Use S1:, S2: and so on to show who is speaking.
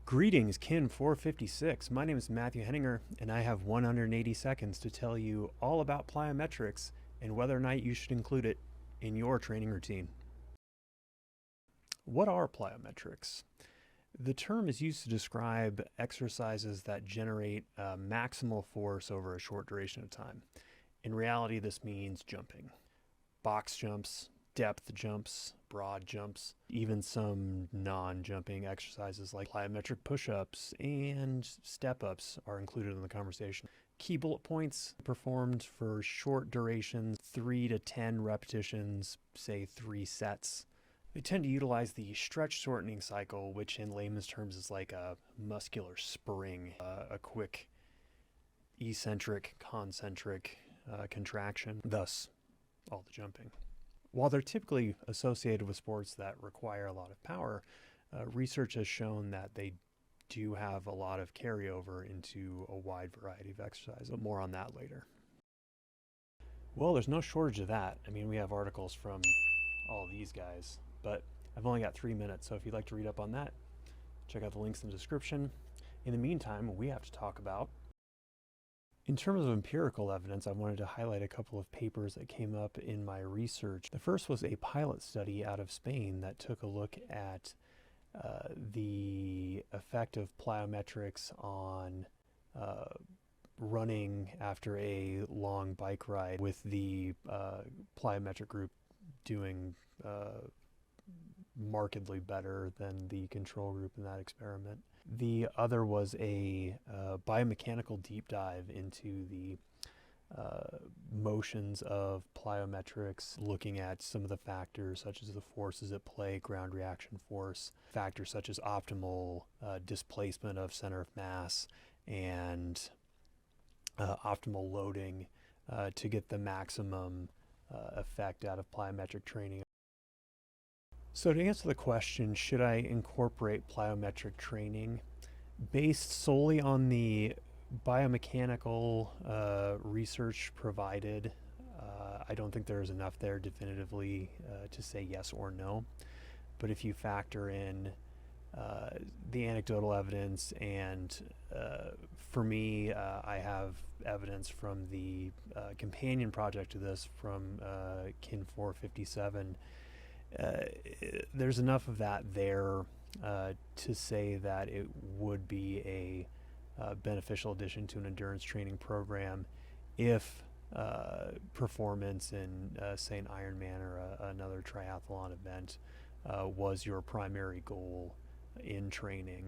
S1: Greetings, KIN456. My name is Matthew Henninger, and I have 180 seconds to tell you all about plyometrics and whether or not you should include it in your training routine. What are plyometrics? The term is used to describe exercises that generate maximal force over a short duration of time. In reality, this means jumping. Box jumps, depth jumps, broad jumps, even some non-jumping exercises like plyometric push-ups and step-ups are included in the conversation. Key bullet points: performed for short durations, 3 to 10 repetitions, say 3 sets. They tend to utilize the stretch shortening cycle, which in layman's terms is like a muscular spring, a quick eccentric, concentric contraction, thus all the jumping. While they're typically associated with sports that require a lot of power, research has shown that they do have a lot of carryover into a wide variety of exercise. But more on that later. Well, there's no shortage of that. I mean, we have articles from all these guys, but I've only got 3 minutes, so if you'd like to read up on that, check out the links in the description. In the meantime, we have to talk about, in terms of empirical evidence, I wanted to highlight a couple of papers that came up in my research. The first was a pilot study out of Spain that took a look at the effect of plyometrics on running after a long bike ride, with the plyometric group doing markedly better than the control group in that experiment. The other was a biomechanical deep dive into the motions of plyometrics, looking at some of the factors such as the forces at play, ground reaction force, factors such as optimal displacement of center of mass, and optimal loading to get the maximum effect out of plyometric training. So to answer the question, should I incorporate plyometric training? Based solely on the biomechanical research provided, I don't think there's enough there definitively to say yes or no. But if you factor in the anecdotal evidence, and for me, I have evidence from the companion project to this from KIN457, there's enough of that there to say that it would be a beneficial addition to an endurance training program if performance in, say, an Ironman or another triathlon event was your primary goal in training.